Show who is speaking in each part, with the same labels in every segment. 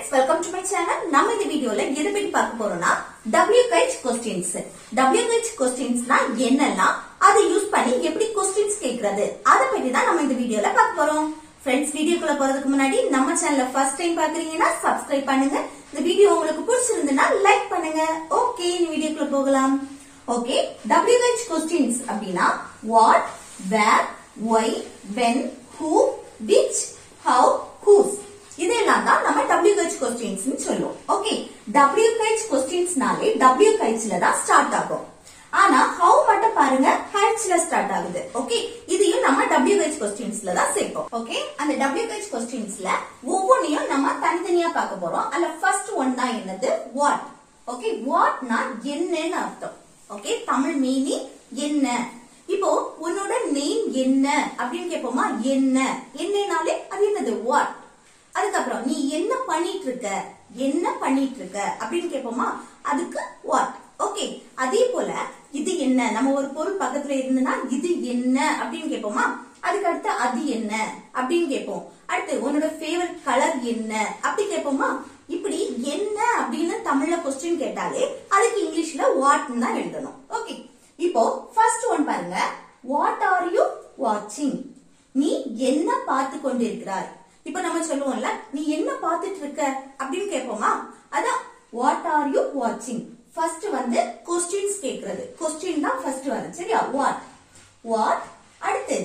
Speaker 1: friends, welcome to my channel. நம்ம இந்த வீடியோல எதை பத்தி பார்க்க போறோம்னா WH questions. WH questionsனா என்னன்னா அதை யூஸ் பண்ணி எப்படி questions கேக்குறது அத பத்தி தான் நம்ம இந்த வீடியோல பார்க்க போறோம். Friends, வீடியோக்குள்ள போறதுக்கு முன்னாடி நம்ம சேனலை ஃபர்ஸ்ட் டைம் பாக்குறீங்கன்னா சப்ஸ்கிரைப் பண்ணுங்க. இந்த வீடியோ உங்களுக்கு பிடிச்சிருந்தா லைக் பண்ணுங்க. ஓகே, இந்த வீடியோக்குள்ள போகலாம். ஓகே, WH questions அப்படினா what, where, why, when, who, which, how, whose இதெல்லாம் தான் நம்ம WH questions னு சொல்லுவோம். ஓகே, WH questions நாலே WH ல தான் ஸ்டார்ட் ஆகும். ஆனா how மட்டும் பாருங்க H ல ஸ்டார்ட் ஆகுது. ஓகே, இதையும் நம்ம WH questions ல தான் சேர்ப்போம். ஓகே, அந்த WH questions ல ஒவ்வொன்றையும் நம்ம தனித்தனியா பார்க்க போறோம். அதுல ஃபர்ஸ்ட் ஒன் தான் என்னது what. ஓகே, what னா என்னன்னு அர்த்தம். ஓகே, தமிழ் மீனிங் என்ன. இப்போ உன்னோட நேம் என்ன அப்படின்னு கேட்போமா, என்ன என்னனாலே அது என்னது what. அதுக்கப்புறம் நீ என்ன பண்ணிட்டு இருக்க அப்படின்னு கேட்போமா, அதுக்கு what. ஓகே, அதே போல இது என்ன, நம்ம ஒரு பொருள் பக்கத்துல இருந்தனா இது என்ன அப்படின்னு கேட்போமா, அதுக்கு அடுத்து அது என்ன அப்படின்னு கேட்போம். அடுத்து உன்னோட ஃபேவரட் கலர் என்ன அப்படி கேட்போமா. இப்படி என்ன அப்படின்னு தமிழ்ல கொஸ்டின் கேட்டாலே அதுக்கு இங்கிலீஷ்ல வாட் தான் எழுதணும். ஓகே, இப்போ ஃபர்ஸ்ட் ஒன் பாருங்க, வாட் ஆர் யூ வாட்சிங். நீ என்ன பார்த்து கொண்டிருக்கிறாய். இப்ப நம்ம சொல்லுவோம்ல, நீ என்ன பார்த்துட்டு இருக்க அப்படின்னு கேட்போமா, அதான் வாட் ஆர் யூ வாட்சிங். ஃபர்ஸ்ட் வந்து கொஸ்டின்ஸ் கேக்குறது, கொஸ்டின் தான் ஃபர்ஸ்ட் வரும். சரியா, வாட் வாட். அடுத்து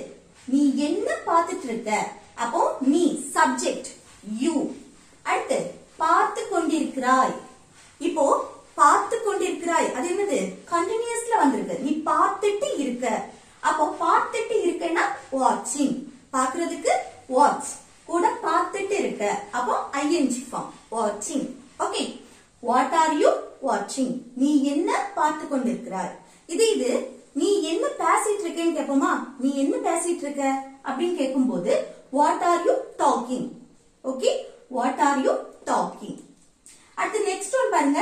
Speaker 1: நீ என்ன பார்த்துட்டு இருக்க, அப்போ நீ சப்ஜெக்ட் யூ. அடுத்து பார்த்து கொண்டிருக்கிறாய். இப்போ பார்த்து கொண்டிருக்கிறாய் அது என்னது கண்டினியூஸ்ல வந்திருக்கு. நீ பார்த்துட்டு இருக்க, அப்போ பார்த்துட்டு இருக்கேன்னா வாட்சிங். பாக்குறதுக்கு வாட்ச் கூட பார்த்துட்டு இருக்க, அப்போ ING ஃபார்ம் வாட்சிங். ஓகே, வாட் ஆர் யூ வாட்சிங், நீ என்ன பார்த்து கொண்டிருக்கிறாய். இது நீ என்ன பேசிட்டு இருக்கேன்னு கேட்போமா, நீ என்ன பேசிட்டு இருக்க அப்படின்னு கேட்கும்போது what are you talking. Okay, what are you talking. அடுத்து நெக்ஸ்ட் ஒன் பாருங்க,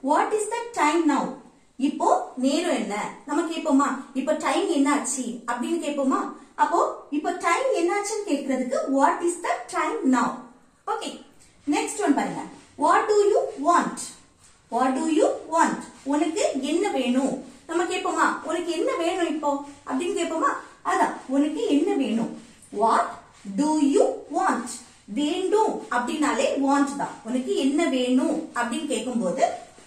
Speaker 1: what is the time now. இப்போ நேரம் என்ன நம்ம கேட்போமா, இப்போ டைம் என்ன ஆச்சு அப்படின்னு கேட்போமா. அப்போ இப்போ டைம் என்னாச்சுன்னு கேக்குறதுக்கு what is the time now. Okay, next one பாருங்க, what do you want. What do you want, உனக்கு என்ன வேணும் நம்ம கேட்போமா. உனக்கு என்ன வேணும் இப்போ அப்படின்னு கேட்போமா, அதான் உனக்கு என்ன வேணும். வாட் டு யூ வாண்ட், வேண்டும் அப்படின்னாலே வாண்ட் தான். உனக்கு என்ன வேணும் அப்படின்னு கேட்கும்போது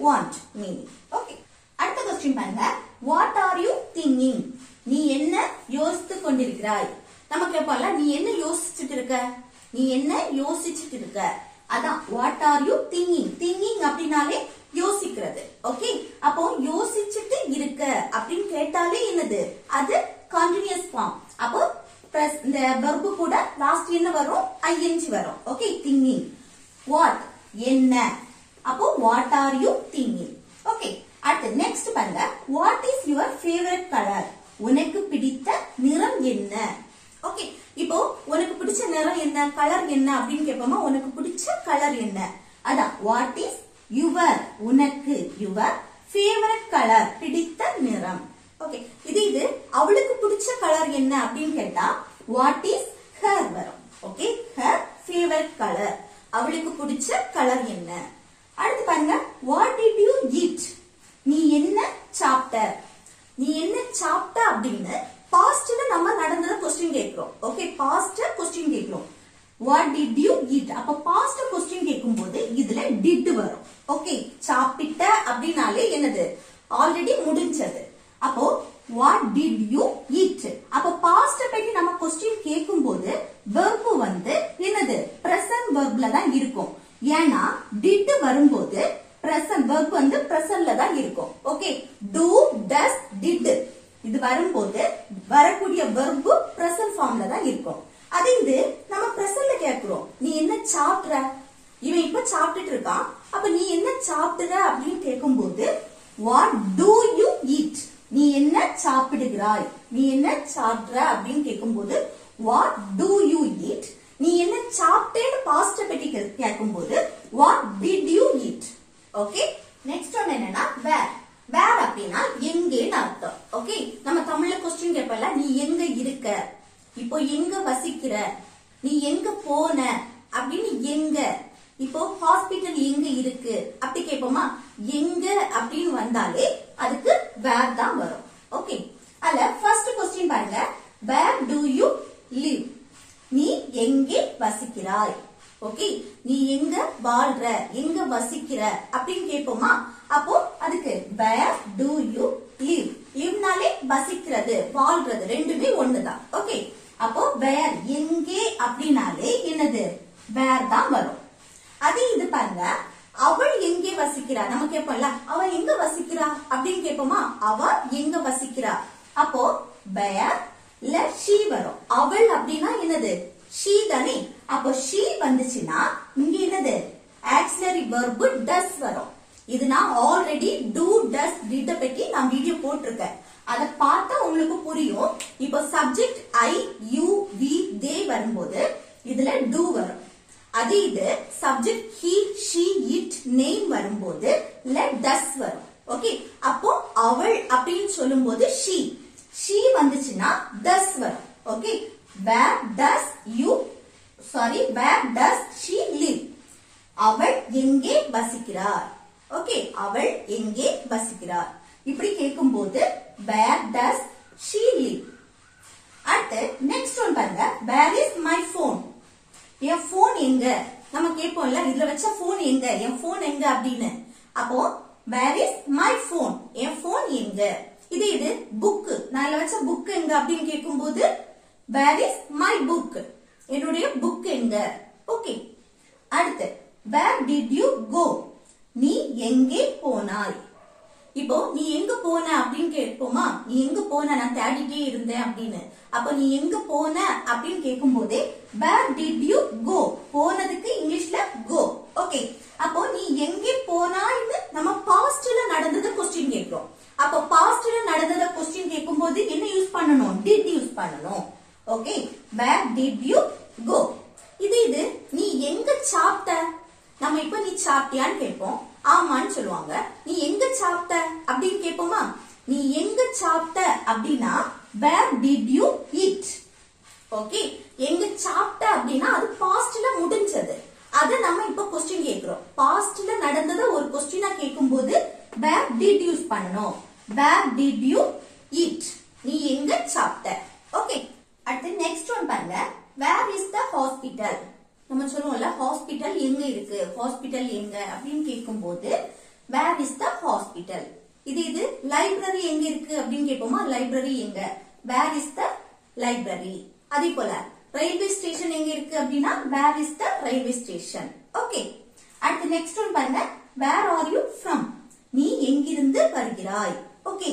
Speaker 1: வாண்ட் மீனிங். ஓகே, அடுத்த क्वेश्चन பாருங்க, வாட் ஆர் யூ திங்கிங். நீ என்ன யோசித்து கொண்டிருக்கிறாய். நம்ம கேட்போம்ல, நீ என்ன யோசிச்சுட்டு இருக்க, நீ என்ன யோசிச்சுட்டு இருக்க, அதான் what are you thinking. Thinking அப்படின்னாலே யோசிக்கிறது. ஓகே, அப்போ யோசிச்சுட்டு இருக்க அப்படின்னு கேட்டாலே என்னது அது கண்டினியூஸ் ஃபார்ம். அப்போ இந்த வெர்ப் கூட லாஸ்ட் என்ன வரும், ING வரும். Okay, thinking. வாட் என்ன, அப்போ what are you thinking. Okay, அடுத்து நெக்ஸ்ட் பாருங்க, what is your favourite colour. உனக்கு பிடித்த நிறம் என்ன. ஓகே, இப்போ உனக்கு பிடிச்ச நிறம் என்ன, கலர் என்ன அப்படின்னு கேட்போமா, உனக்கு பிடிச்ச கலர் என்ன, அதான் வாட் இஸ் யுவர், உனக்கு யுவர் ஃபேவரட் கலர், பிடித்த நிறம். ஓகே, இது அவளுக்கு பிடிச்ச கலர் என்ன அப்படின்னு கேட்டா வாட் இஸ் ஹர் வரும். ஓகே, ஹர் ஃபேவரட் கலர், அவளுக்கு பிடிச்ச கலர் என்ன. அடுத்து பாருங்க, வாட் டிட் யூ ஈட். நீ என்ன சாப்பிட்ட. நீ என்ன சாப்பிட்ட அப்படின்னு பாஸ்ட்ல நம்ம நடந்தத क्वेश्चन கேக்குறோம். ஓகே, பாஸ்ட் क्वेश्चन கேக்குறோம். வாட் டிட் யூ ஈட், அப்ப பாஸ்ட் क्वेश्चन கேக்கும்போது இதுல டிட் வரும். ஓகே, சாப்பிட்ட அப்படினாலே என்னது ஆல்ரெடி முடிஞ்சது. அப்போ வாட் டிட் யூ ஈட், அப்ப பாஸ்ட் பத்தி நம்ம क्वेश्चन கேக்கும்போது வெர்ப் வந்து என்னது பிரசன்ட் வெர்ப்ல தான் இருக்கும். ஏன்னா டிட் வரும்போது பிரசன்ட் வெர்ப் வந்து பிரசன்ட்ல தான் இருக்கும். ஓகே, do does did இது வரும்போது வரக்கூடிய வெர்ப் பிரசன்ட் ஃபார்ம்ல தான் இருக்கும். அது இது நம்ம பிரசன்ட்ல கேக்குறோம், நீ என்ன சாப்பிடுற. இவன் இப்ப சாப்பிட்டுட்டு இருக்கான், அப்ப நீ என்ன சாப்பிடுற அப்படின்னு கேட்கும்போது வாட் டு யூ ஈட், நீ என்ன சாப்பிடுகிறாய். நீ என்ன சாப்பிடுற அப்படின்னு கேட்கும்போது வாட் டு யூ ஈட். நீ என்ன சாப்பிட்டேன்னு பாஸ்ட் பத்தி கேட்கும்போது what did you eat. Okay, next one என்னன்னா வேர். வேர் அப்படின்னா எங்கேன்னு அர்த்தம். ஓகே, நம்ம தமிழ்ல क्वेश्चन கேட்பல, நீ எங்க இருக்க, இப்போ எங்க வசிக்கிற, நீ எங்க போன அப்படின்னு எங்க. இப்போ ஹாஸ்பிடல் எங்க இருக்கு அப்படி கேட்போமா? எங்க அப்படின்னு வந்தாலே அதுக்கு வேர் தான் வரும். ஓகே, அதுல ஃபர்ஸ்ட் क्वेश्चन பாருங்க. வேர் டு யூ லிவ்? நீ எங்கே வசிக்கிறாய்? ஓகே, நீ எங்க வாழ்ற, எங்க வசிக்கிற அப்படின்னு கேட்போமா? அப்போ அதுக்கு வேர் டு யூ லிவ்? லிவ்னாலே வசிக்கிறது, வாழ்றது, ரெண்டுமே ஒண்ணுதான். ஓகே, அப்போ வேர் எங்கே அப்படின்னாலே என்னது? வேர் தான் வரும். அதே இது பாருங்க, அவள் எங்கே வசிக்கிறா? நம்ம கேட்போம்ல, அவள் எங்க வசிக்கிறா அப்படின்னு கேட்போமா? அவ எங்க வசிக்கிறா? அப்போ வேர் இல்ல she வரும். அவள் அப்படின்னா என்னது? she தானே. அப்போ she வந்துச்சுன்னா இங்க என்னது? ஆக்சிலரி வெர்ப் does வரும். இது நான் ஆல்ரெடி do does did பத்தி நான் வீடியோ போட்டிருக்கேன். அத பார்த்தா உங்களுக்கு புரியும். இப்போ subject I you we they வரும்போது இதுல do வரும். அதே இது subject he she it name வரும்போது let does வரும். ஓகே, அப்போ அவள் அப்படின்னு சொல்லும்போது she வந்துச்சுன்னா does வரும். Okay, where does she live? அவள் எங்கே வசிக்கிறார்? ஓகே, அவள் எங்கே வசிக்கிறார் இப்படி கேட்கும்போது where does she live? அடுத்து நெக்ஸ்ட் ஒன் பாருங்க. where is my phone? N phone எங்க? நம்ம கேட்போம்ல, இதுல வச்ச போன் எங்க, என் போன் எங்க அப்படின்னு. அப்போ where is my phone? N phone எங்க? இது புக், நான் இதுல வச்ச புக் எங்க அப்படின்னு கேட்கும்போது where is my book? என்னுடைய புக் எங்க? ஓகே, அடுத்து where did you go? நீ எங்கே போனாய்? இப்போ நீ எங்க போன அப்படின்னு கேட்போமா? நீ எங்க போன? நான் தேடிட்டே இருந்தேன் அப்படின்னு. அப்ப நீ எங்க போன அப்படின்னு கேட்கும் போதே where did you go? போனதுக்கு இங்கிலீஷ்ல go. ஓகே, அப்போ நீ எங்கே போனாய்னு நம்ம பாஸ்ட்ல நடந்தத क्वेश्चन கேக்குறோம். அப்போ பாஸ்ட்ல நடந்தத क्वेश्चन கேட்கும்போது என்ன யூஸ் பண்ணனும்? did யூஸ் பண்ணனும். Okay, where did you go? இது நீ எங்க சாப்பிட்ட? நம்ம இப்ப நீ சாப்பிட்டியான்னு கேட்போம். ஆமான்னு சொல்லுவாங்க. நீ எங்க சாப்பிட்ட அப்படின்னு கேட்போமா? நீ எங்க சாப்பிட்ட அப்படின்னா where did you eat? Okay, எங்க சாப்பிட்ட அப்படின்னா அது பாஸ்ட்ல முடிஞ்சது. அத நம்ம இப்ப क्वेश्चन கேக்குறோம். பாஸ்ட்ல நடந்தத ஒரு क्वेश्चन கேட்கும்போது where did யூஸ் பண்ணனும். where did you eat? நீ எங்க சாப்பிட்ட? ஓகே, அடுத்து நெக்ஸ்ட் ஒன் பாருங்க. where is the hospital? நம்ம சொல்லுவோம்ல, ஹாஸ்பிடல் எங்க இருக்கு, ஹாஸ்பிடல் எங்க அப்படின்னு கேட்கும்போது where is the hospital? இது லைப்ரரி எங்க இருக்கு அப்படின்னு கேட்போமா? லைப்ரரி எங்க? where is the library? அதே போல ரயில்வே ஸ்டேஷன் எங்க இருக்கு அப்படின்னா where is the railway station? Okay, அடுத்து நெக்ஸ்ட் ஒன் பாருங்க. where are you from? நீ எங்கிருந்து வருகிறாய்? ஓகே,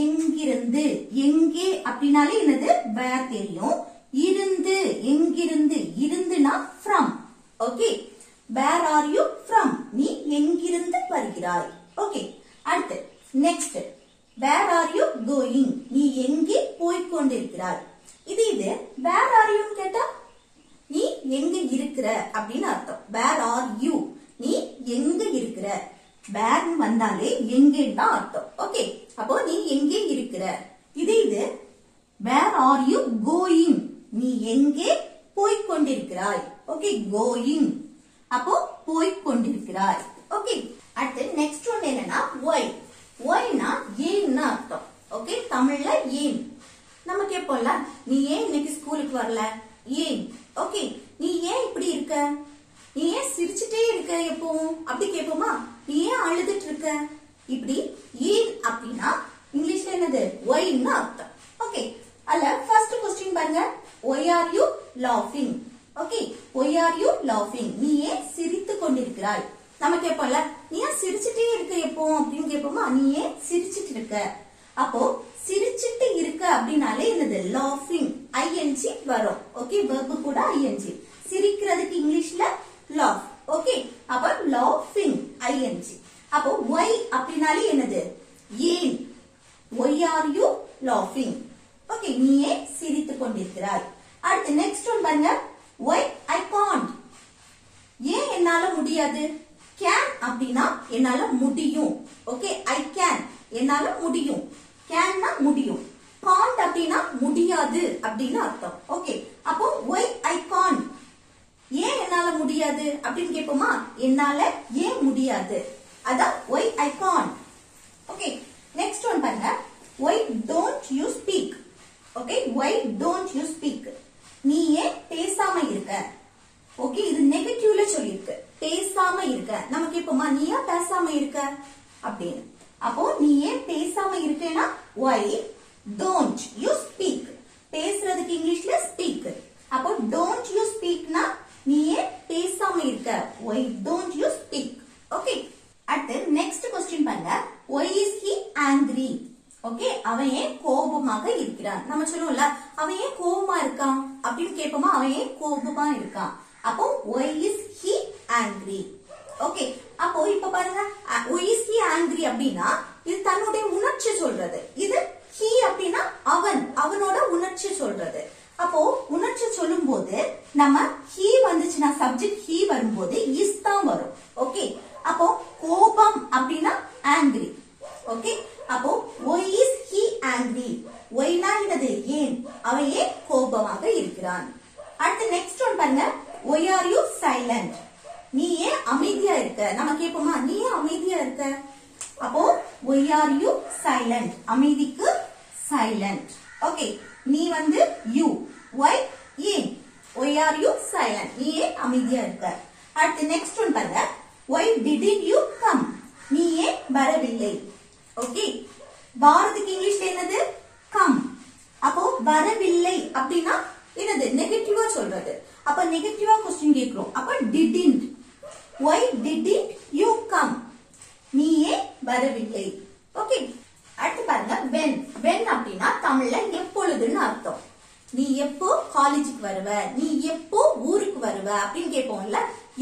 Speaker 1: எங்கிருந்து, எங்கே அப்படினாலே என்னது? where தெரியும். இருந்து, எங்கிருந்து, இருந்துனா from. Okay, where are you from? நீ எங்கிருந்து வருகிறாய்? ஓகே, அடுத்து next where are you going? நீ எங்கே போய்க் கொண்டிருக்கிறாய்? இது where are you கேட்டா நீ எங்க இருக்கிற அப்படின்னு அர்த்தம். where are you? நீ எங்க இருக்கிற. where வந்தாலே எங்கேன்னு தான் அர்த்தம். ஓகே, அப்போ நீ எங்கே இருக்கிற. இது where are you going? நீ எங்கே போய்க் கொண்டிருக்கிறாய்? ஓகே, கோயிங், அப்போ போய்க் கொண்டிருக்கிறாய். ஓகே, அடுத்து நெக்ஸ்ட் ஒன் என்னன்னா why. whyனா ஏன்னா அர்த்தம். ஓகே, தமிழ்ல ஏன். நம்ம கேட்போம்ல, நீ ஏன் இன்னைக்கு ஸ்கூலுக்கு வரல? ஏன். ஓகே, நீ ஏன் இப்படி இருக்க? நீ ஏன் சிரிச்சுட்டே இருக்க எப்பவும் அப்படி கேட்போமா? நீ ஏன் அழுதுட்டு இருக்க? இப்படி ஏன் அப்படின்னா இங்கிலீஷ்ல என்னது? whyன்னு அர்த்தம். ஓகே, அல்ல ஃபர்ஸ்ட் क्वेश्चन பாருங்க. why are you laughing? Okay, why are you laughing? நீ ஏன் சிரித்து கொண்டிருக்கிறாய்? நம்ம கேட்போம்ல, நீ ஏன் சிரிச்சுட்டே இருக்க எப்போ அப்படின்னு கேட்போமா? நீ ஏன் சிரிச்சிட்டு இருக்க? அப்போ சிரிச்சிட்டு இருக்க அப்படினாலே என்னது? laughing, ing வரும். ஓகே, verb கூட ing. சிரிக்கிறதுக்கு இங்கிலீஷ்ல laugh. ஓகே, அப்ப laughing, ing. அப்போ why அப்படினாலே என்னது? ஏன். why are you laughing? Okay, நீ ஏன் சிரித்துக் கொண்டிருக்கிறாய்? அடுத்து நெக்ஸ்ட் ஒன் பாருங்க. why I can't? ஏன் என்னால முடியாது? can அப்படின்னா என்னால முடியும். ஓகே, I can என்னால முடியும். canனா முடியும். can't அப்படின்னா முடியாது அப்படின்னு அர்த்தம். ஓகே, அப்போ why I can't? ஏன் என்னால முடியாது அப்படின்னு கேட்போமா? என்னால ஏன் முடியாது, அதான் why I can't. Okay, next one பாருங்க, why don't you speak. Okay, why don't you speak, நீ ஏன் பேசாம இருக்க. ஓகே, இது நெகட்டிவ்ல சொல்லிருக்கு, பேசாம இருக்க. நம்ம கேட்போமா நீ ஏன் பேசாம இருக்க அப்படின்னு. அப்போ நீ ஏன் பேசாம இருக்கேன்னா why don't you speak. பேசுறதுக்கு இங்கிலீஷ்ல ஸ்பீக். அப்போ don't you speakனா நீ ஏன் பேசாம இருக்க, why don't you speak. Okay, அடுத்து நெக்ஸ்ட் क्वेश्चन பாருங்க, why is he angry. Okay, அவன் ஏன் கோபமாக இருக்கிறான். நம்ம சொல்லுவோம்ல அவன் ஏன் கோபமா இருக்கான் அப்படின்னு கேட்போமா, அவன் ஏன் கோபமா இருக்கான். அப்போ why is he angry. Okay, அப்போ இப்ப பாருங்க why is he angry அப்படின்னா இது தன்னுடைய உணர்ச்சி சொல்றது. இது he அப்படின்னா அவன், அவனோட உணர்ச்சி சொல்றது. அப்போ உணர்ச்சி சொல்லும் போது நம்ம he வந்துச்சுன்னா சப்ஜெக்ட் he வரும்போது is தான் வரும். ஓகே, அப்போ கோபம் அப்படின்னா angry. ஓகே, அப்போ why is he angry. whyனா என்னது ஏன், அவன் ஏன் கோபமாக இருக்கிறான். அடுத்து நெக்ஸ்ட் ஒன் பாருங்க, why are you silent. நீ ஏன் அமைதியா இருக்க. நம்ம கேட்போமா நீ ஏன் அமைதியா இருக்க. அப்போ why are you silent, அமைதிக்கு silent. ஓகே, நீ வந்து you, why ஏன், why are you silent, நீ ஏன் அமைதியா இருக்க. அடுத்து நெக்ஸ்ட் ஒன் பாருங்க, why didn't you come. நீ ஏன் வரவில்லை. ஓகே, வாரதுக்கு இங்கிலீஷ்ல என்னது come. அப்போ வரவில்லை அப்படின்னா என்னது நெகட்டிவா சொல்றது. அப்ப நெகட்டிவா क्वेश्चन கேக்குறோம். அப்ப didn't, why didn't you come, நீ ஏன் வரவில்லை. ஓகே, அடுத்து பாருங்க when. when அப்படின்னா தமிழ்ல எப்பொழுதுன்னு அர்த்தம். நீ எப்போ காலேஜுக்கு வருவ, நீ எப்போ ஊருக்கு வருவ அப்படின்னு கேட்போம்ல.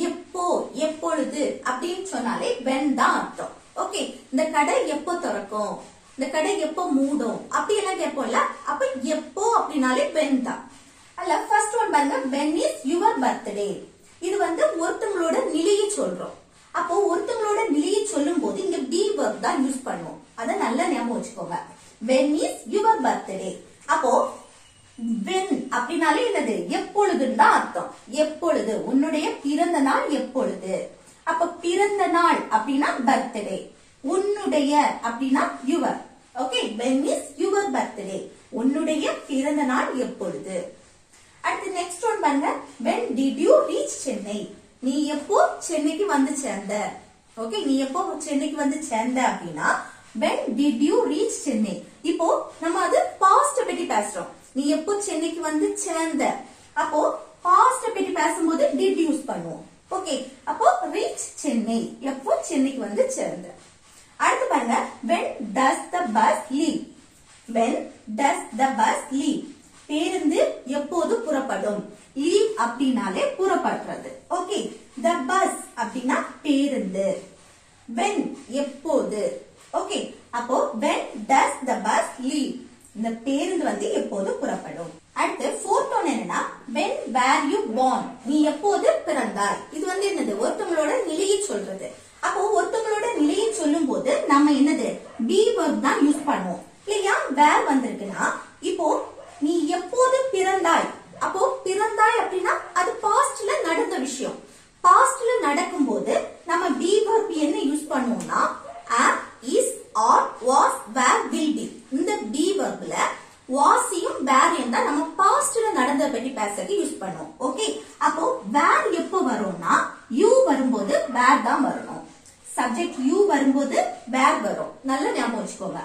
Speaker 1: எப்போ எப்பொழுது அப்படின்னு சொன்னாலே when தான் அர்த்தம். ஓகே, இந்த கடை எப்போ திறக்கும், இந்த கடை எப்போ மூடும் அப்படி எல்லாம் கேட்போம்ல. அப்ப எப்போ அப்படின்னாலே when தான். அல்ல ஃபர்ஸ்ட் ஒன் பாருங்க, when is your birthday. இது வந்து ஒருத்தங்களோட நிலையை சொல்றோம். அப்போ ஒருத்தங்களோட நிலையை சொல்லும் போது இங்க be verb தான் யூஸ் பண்ணுவோம். அத நல்லா ஞாபகம் வச்சுக்கோங்க. when is your birthday. அப்போ when அப்படினாலே என்னது எப்பொழுதுன்னு தான் அர்த்தம். எப்பொழுது, உன்னுடைய பிறந்த நாள் எப்பொழுது. அப்ப பிறந்த நாள் அப்படின்னா birthday, உன்னுடைய அப்படின்னா your. Okay, when is your birthday, உன்னுடைய பிறந்த நாள் எப்பொழுது. அடுத்து நெக்ஸ்ட் ஒன் பாருங்க, when did you reach Chennai. நீ எப்போ சென்னைக்கு வந்து சேர்ந்த. ஓகே, நீ எப்போ சென்னைக்கு வந்து சேர்ந்த அப்படின்னா when did you reach Chennai. இப்போ நம்ம அது பாஸ்ட் பத்தி பேசுறோம். நீ எப்போ சென்னைக்கு வந்து சேர்ந்த. அப்போ பாஸ்ட் பத்தி பேசும்போது did யூஸ் பண்ணுவோம். ஓகே, அப்போ reach சென்னை, எப்போ சென்னைக்கு வந்து சேர்ந்த. அடுத்து பாருங்க, when does the bus leave. when does the bus leave, பேருந்து எப்போது புறப்படும். லீவ் அப்படினாலே புறப்படுறது. ஓகே, the bus அப்படின்னா பேருந்து. when எப்போது. ஓகே, அப்போ when does the bus leave, இந்த பேருந்து வந்து எப்போது புறப்படும். அடுத்து fourth one என்னன்னா, when were you born, நீ எப்போது பிறந்தாய். இது வந்து என்னது ஒருத்தங்களோட நிலையை சொல்றது. அப்போ ஒருத்தங்களோட நிலையை சொல்லும் போது நம்ம என்னது be verb தான் யூஸ் பண்ணுவோம். இல்லையா, where வந்திருக்குன்னா இப்போ நீ எப்போது பிறந்தாய். அப்போ பிறந்தாய் அப்படின்னா அது பாஸ்ட்ல நடந்த விஷயம். பாஸ்ட்ல நடக்கும் போது நம்ம be verb என்ன யூஸ் பண்ணுவோம்னா am, is, are, was, were, will be. இந்த be verbல wasயும் wereயும் தான் நம்ம பாஸ்ட்ல நடந்த பத்தி பேசறதுக்கு யூஸ் பண்ணுவோம். ஓகே, அப்போ were எப்போ வரும்னா you வரும்போது were தான் வரணும். சப்ஜெக்ட் you வரும்போது were வரும். நல்லா ஞாபகம் வச்சுக்கோங்க.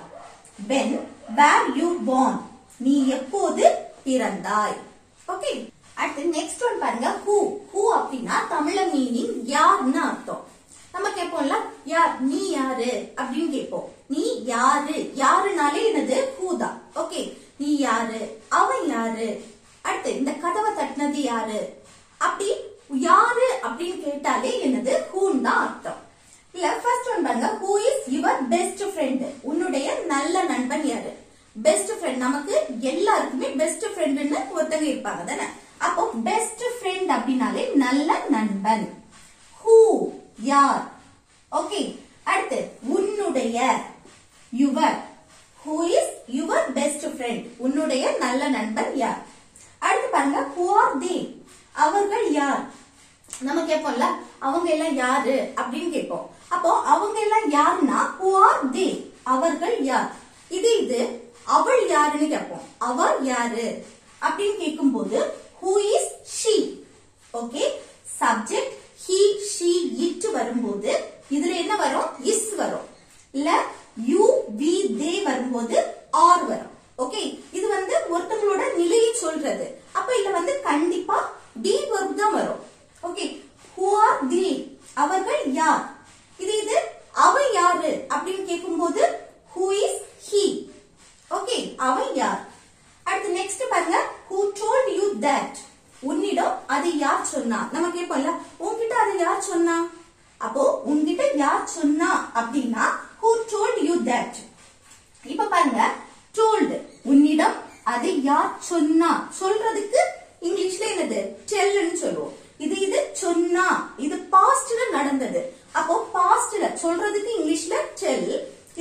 Speaker 1: when were you born, நீ எப்போது பிறந்தாய். ஓகே, அடுத்து நெக்ஸ்ட் ஒன் பாருங்க, who. who அப்படின்னா தமிழ்ல மீனிங் யாருன்னு அர்த்தம். நம்ம கேட்போம்ல யார், நீ யாரு அப்படின்னு கேட்போம். நீ யாரு, யாருனாலே என்னது who தான். ஓகே, நீ யாரு, அவன் யாரு. அடுத்து இந்த கதவை தட்டினது யாரு, அப்படி யாரு அப்படின்னு கேட்டாலே என்னது who தான் அர்த்தம். இல்ல ஃபர்ஸ்ட் ஒன் பாருங்க, who is your best friend, உன்னுடைய நல்ல நண்பன் யாரு. பெஸ்ட் ஃப்ரெண்ட், நமக்கு எல்லாருக்குமே பெஸ்ட் ஃப்ரெண்ட்னு ஒருத்தங்க இருப்பாங்க தானே. அப்போ பெஸ்ட் ஃப்ரெண்ட் அப்படினாலே நல்ல நண்பன். who யார். ஓகே, அடுத்து உன்னுடைய your. who is your best friend, உன்னுடைய நல்ல நண்பன் யார். அடுத்து பாருங்க, who are they, அவர்கள் யார். நம்ம கேட்போம்ல அவங்க எல்லாம் யாரு அப்படின்னு கேட்போம். அப்போ அவங்க எல்லாம் யாருன்னா who are they, அவர்கள் யார். இது அவள் யாருன்னு கேட்போம். அவர் யாரு அப்படின்னு கேட்கும்போது who is she. Okay, subject he she it வரும்போது இதுல என்ன வரும், is வரும். இல்ல you we they வரும்போது are வரும். ஓகே, இது ஒருத்தங்களோட நிலையை சொல்றது. அப்ப இதுல கண்டிப்பா be verb தான் வரும். ஓகே, who are they, அவர்கள் யார். இது அவ யாரு அப்படின்னு கேட்கும்போது who is he. ஓகே, அவன் யார். அடுத்து நெக்ஸ்ட் பாருங்க, who told you that, உன்னிடம் அது யார் சொன்னா. நம்ம கேட்போம்ல உன்கிட்ட அது யார் சொன்னா. அப்போ உன்கிட்ட யார் சொன்னா அப்படின்னா who told you that. இப்ப பாருங்க, told உன்னிடம் அது யார் சொன்னா, சொல்றதுக்கு இங்கிலீஷ்ல என்னது tellன்னு சொல்லுவோம். இது சொன்னா, இது பாஸ்ட்ல நடந்தது. அப்போ பாஸ்ட்ல சொல்றதுக்கு இங்கிலீஷ்ல tell.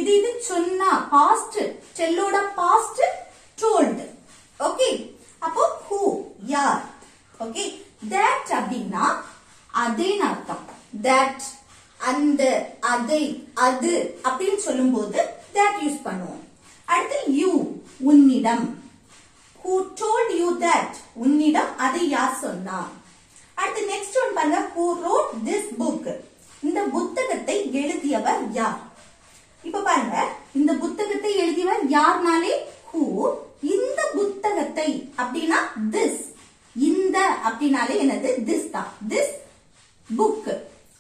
Speaker 1: இது சொன்னா பாஸ்ட், டெல்லோட பாஸ்ட் told. ஓகே, அப்போ who யார். ஓகே, that அப்படின்னா அதேன்னு அர்த்தம். that அந்த அதை அது அப்படின்னு சொல்லும்போது that யூஸ் பண்ணுவோம். அடுத்து you உன்னிடம், who told you that, உன்னிடம் அதை யார் சொன்னா. அடுத்து நெக்ஸ்ட் ஒன் பாருங்க, who wrote this book, இந்த புத்தகத்தை எழுதியவர் யார். இப்ப பாருங்க, இந்த புத்தகத்தை எழுதியவர் யார்னாலே who, இந்த புத்தகத்தை அப்படின்னா this, இந்த அப்படினாலே என்னது this தான், this book.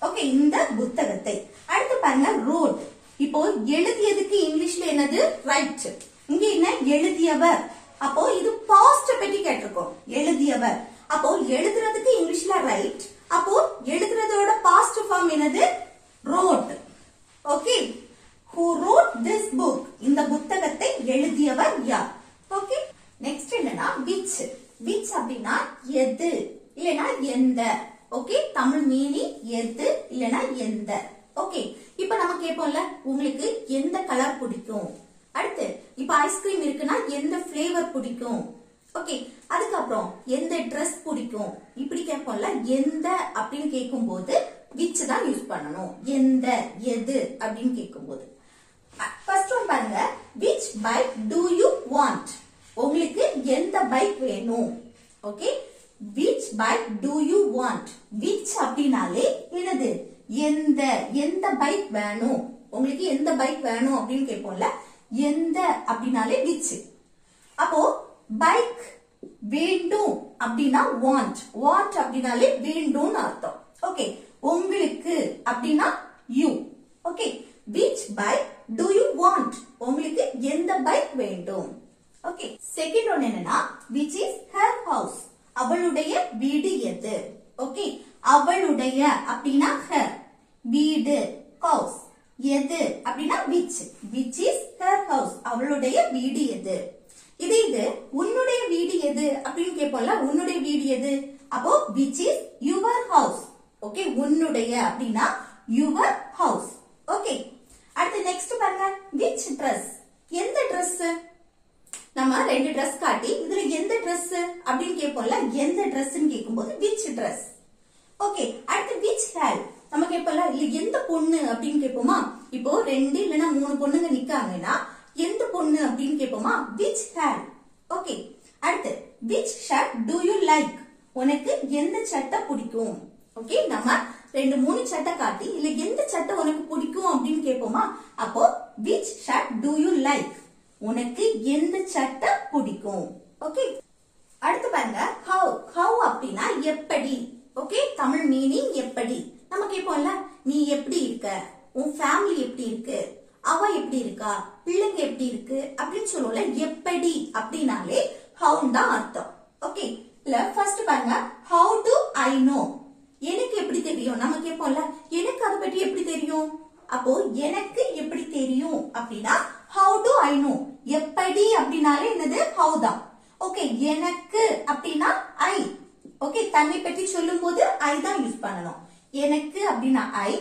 Speaker 1: ஓகே, இந்த புத்தகத்தை. அடுத்து பாருங்க wrote, இப்போ எழுதியதுக்கு இங்கிலீஷ்ல என்னது write, இங்க என்ன எழுதியவர். அப்போ இது பாஸ்ட் பத்தி கேட்டிருக்கோம், எழுதியவர். அப்போ எழுதுறதுக்கு இங்கிலீஷ்ல write, அப்போ எழுதுறதோட பாஸ்ட் ஃபார்ம் என்னது wrote. Okay, who wrote this book, இந்த புத்தகத்தை எழுதியவர் யார். ஓகே, நெக்ஸ்ட் என்னன்னா which. which அப்படின்னா எது இல்லனா எந்த. ஓகே, தமிழ் மீனிங் எது இல்லனா எந்த. ஓகே, இப்ப நம்ம கேட்போம்ல உங்களுக்கு எந்த கலர் பிடிக்கும். அடுத்து இப்ப ஐஸ்கிரீம் இருக்குன்னா எந்த ஃபிளேவர் பிடிக்கும். ஓகே, அதுக்கப்புறம் எந்த ட்ரெஸ் பிடிக்கும் இப்படி கேட்போம்ல. எந்த அப்படின்னு கேட்கும்போது which தான் யூஸ் பண்ணணும். எந்த எது அப்படின்னு கேட்கும்போது. ஃபர்ஸ்ட் ஒன் பாருங்க, which bike do you want, உங்களுக்கு எந்த பைக் வேணும். Okay, which bike do you want, which அப்படினாலே என்னது எந்த, எந்த பைக் வேணும், உங்களுக்கு எந்த பைக் வேணும் அப்படின்னு கேட்போம்ல. எந்த அப்படினாலே which. அப்போ பைக் வேண்டும் அப்படின்னா want, want அப்படினாலே வேண்டும்னு அர்த்தம். ஓகே, உங்களுக்கு அப்படின்னா you. Okay, which bike do you want, உங்களுக்கு எந்த பைக் வேண்டும். ஓகே, செகண்ட் ஒன் என்னன்னா which is her house, அவளுடைய வீடு எது. ஓகே, அவளுடைய அப்படின்னா her, வீடு house, எது அப்படின்னா which, which is her house, அவளுடைய வீடு எது. இது உன்னுடைய வீடு எது அப்படின்னு கேட்போம்ல. உன்னுடைய வீடு எது, அப்போ which is your house. Okay, உன்னுடைய அப்படின்னா your house. ஓகே, அடுத்து நெக்ஸ்ட் பாருங்க, which dress, எந்த Dress. நம்ம ரெண்டு Dress காட்டி இதுல எந்த Dress அப்படின்னு கேட்போம்ல. எந்த Dressன்னு கேட்கும்போது which dress. ஓகே, அடுத்து which hall, நம்ம கேட்போம்ல இல்ல எந்த பொண்ணு அப்படின்னு கேட்போமா. இப்போ ரெண்டு இல்லனா மூணு பொண்ணுங்க நிக்காங்கன்னா எந்த பொண்ணு அப்படின்னு கேட்போமா, which hall. ஓகே, அடுத்து which shirt do you like, உனக்கு எந்த சட்டை பிடிக்கும். ஓகே, நம்ம ரெண்டு மூணு சட்டை காட்டி இல்ல எந்த சட்டை உனக்கு பிடிக்கும் அப்படின்னு கேட்போமா. அப்போ which shirt do you like, உனக்கு எந்த சட்டை பிடிக்கும். ஓகே, அடுத்து பாருங்க how, how அப்படின்னா எப்படி. ஓகே, தமிழ் மீனிங் எப்படி. நம்ம கேட்போம்ல நீ எப்படி இருக்க, உன் ஃபேமிலி எப்படி இருக்கு, அவ எப்படி இருக்கா, பிள்ளைங்க எப்படி இருக்கு அப்படின்னு சொல்லுவோம்ல. எப்படி அப்படினாலே how தான் அர்த்தம். ஓகே, இல்ல ஃபர்ஸ்ட் பாருங்க how do I know, எனக்கு எப்படி தெரியும். நம்ம கேட்போம்ல எனக்கு அதை பற்றி எப்படி தெரியும். அப்போ எனக்கு எப்படி தெரியும் அப்படின்னா how do I know, எப்படி அப்படினாலே என்னது how தான். ஓகே, எனக்கு அப்படின்னா I. ஓகே, தன்னை பற்றி சொல்லும் போது I தான் யூஸ் பண்ணணும். எனக்கு அப்படின்னா I,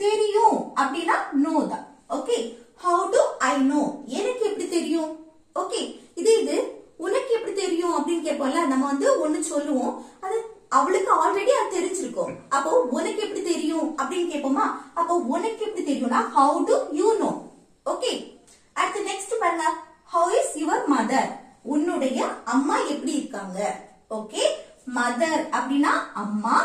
Speaker 1: தெரியும் அப்படின்னா no தான். Okay, how do I know, எனக்கு எப்படி தெரியும். ஓகே, இது உனக்கு எப்படி தெரியும் அப்படின்னு கேட்போம்ல. நம்ம ஒண்ணு சொல்லுவோம், அது அவளுக்கு ஆல்ரெடி அது தெரிஞ்சிருக்கும். அப்போ உனக்கு எப்படி தெரியும் அப்படின்னு கேட்போமா? அப்போ உனக்கு எப்படி தெரியும்னா how do you know? Okay. அடுத்து நெக்ஸ்ட் பாருங்க, how is your mother? உன்னுடைய அம்மா எப்படி இருக்காங்க? ஓகே. மதர் அப்படின்னா அம்மா,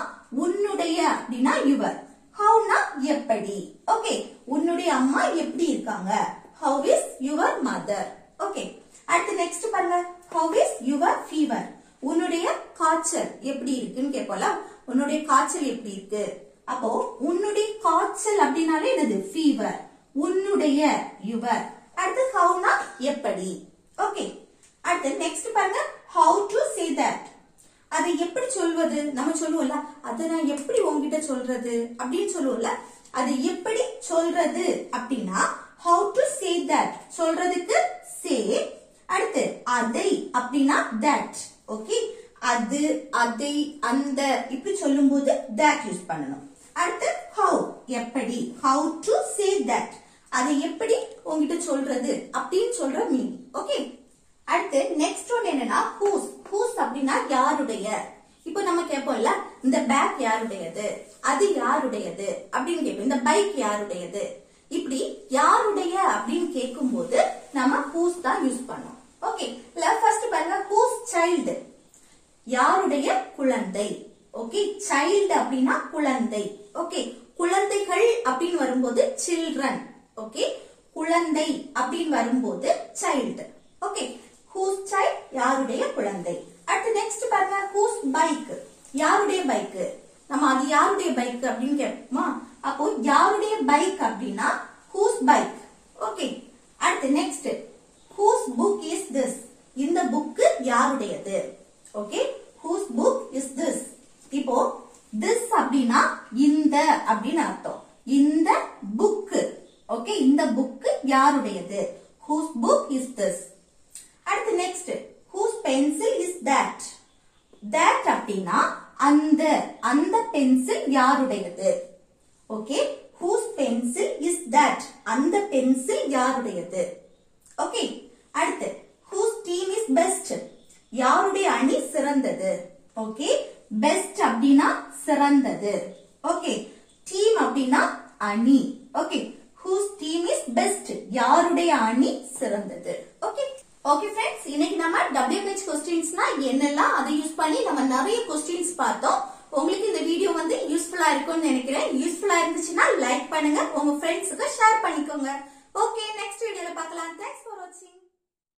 Speaker 1: உன்னுடைய அப்படின்னா யுவர், ஹவுனா எப்படி. ஓகே. உன்னுடைய அம்மா எப்படி இருக்காங்க? how is your mother? Okay. அடுத்து நெக்ஸ்ட் பாருங்க, how is your fever? உன்னுடைய காய்ச்சல் எப்படி இருக்குன்னு கேட்போம்ல, உன்னுடைய காய்ச்சல் எப்படி இருக்கு. அப்போ உன்னுடைய காய்ச்சல் அப்படின்னாலே என்னது? ஃபீவர். உன்னுடைய யுவர். அடுத்து ஹவுனா எப்படி. ஓகே. அடுத்து நெக்ஸ்ட் பாருங்க, how to say that? அதை எப்படி சொல்வது? நம்ம சொல்லுவோம்ல, அதை நான் எப்படி உங்ககிட்ட சொல்றது அப்படின்னு சொல்லுவோம்ல, அது எப்படி சொல்றது அப்படின்னா how to say that. சொல்றதுக்கு say. அடுத்து அதை அப்படின்னா that. ஓகே. அது, அதை, அந்த இப்படி சொல்லும் போது that யூஸ் பண்ணணும். அடுத்து how எப்படி, how to say that. அதை எப்படி உங்ககிட்ட சொல்றது அப்படின்னு சொல்ற மீனிங். ஓகே. அடுத்து நெக்ஸ்ட் ஒன் என்னன்னா whose. whose அப்படின்னா யாருடைய. இப்போ நம்ம கேட்போம்ல, இந்த பேக் யாருடையது, அது யாருடையது அப்படின்னு கேட்போம். இந்த பைக் யாருடையது. இப்படி யாருடைய அப்படின்னு கேட்கும் போது நம்ம whose தான் யூஸ் பண்ணோம். ஓகே. ஃபர்ஸ்ட் பாருங்க, whose child? யாருடைய குழந்தை. ஓகே. சைல்டு அப்படின்னா குழந்தை. ஓகே. குழந்தைகள் அப்படின்னு வரும்போது சில்ட்ரன். ஓகே. குழந்தை அப்படின்னு வரும்போது சைல்டு. ஓகே. whose child? யாருடைய குழந்தை. அடுத்து நெக்ஸ்ட் பாருங்க, whose bike? யாருடைய பைக். நம்ம அது யாருடைய பைக் அப்படின்னு கேட்போமா? அப்போ யாருடைய பைக் அப்படின்னா whose bike. ஓகே. அடுத்து next, whose book is this? இந்த புக் யாருடையது. Okay. whose book is this? இப்போ this அப்படின்னா இந்த அப்படின்னு அர்த்தம். இந்த புக். ஓகே. இந்த புக் யாருடையது. whose book is this? அடுத்து next, whose pencil is that? that அப்படின்னா அந்த, அந்த பென்சில் யாருடையது. Okay. whose pencil is that? அந்த பென்சில் யாருடையது. ஓகே. அடுத்து whose team is best? யாருடைய அணி சிறந்தது. ஓகே. பெஸ்ட் அப்படின்னா சிறந்தது. ஓகே. டீம் அப்படின்னா அணி. Okay. whose team is best? யாருடைய அணி சிறந்தது. ஓகே. ஓகே ஃப்ரெண்ட்ஸ், இன்னைக்கு நம்ம WH கொஸ்டின்ஸ்னா என்னெல்லாம் அதை யூஸ் பண்ணி நம்ம நிறைய கொஸ்டின்ஸ் பார்த்தோம். உங்களுக்கு இந்த வீடியோ வந்து யூஸ்ஃபுல்லா இருக்கும்னு நினைக்கிறேன். யூஸ்ஃபுல்லா இருந்துச்சுன்னா லைக் பண்ணுங்க, உங்க ஃப்ரெண்ட்ஸுக்கு ஷேர் பண்ணிக்கோங்க. ஓகே, நெக்ஸ்ட் வீடியோல பார்க்கலாம். தேங்க்ஸ்.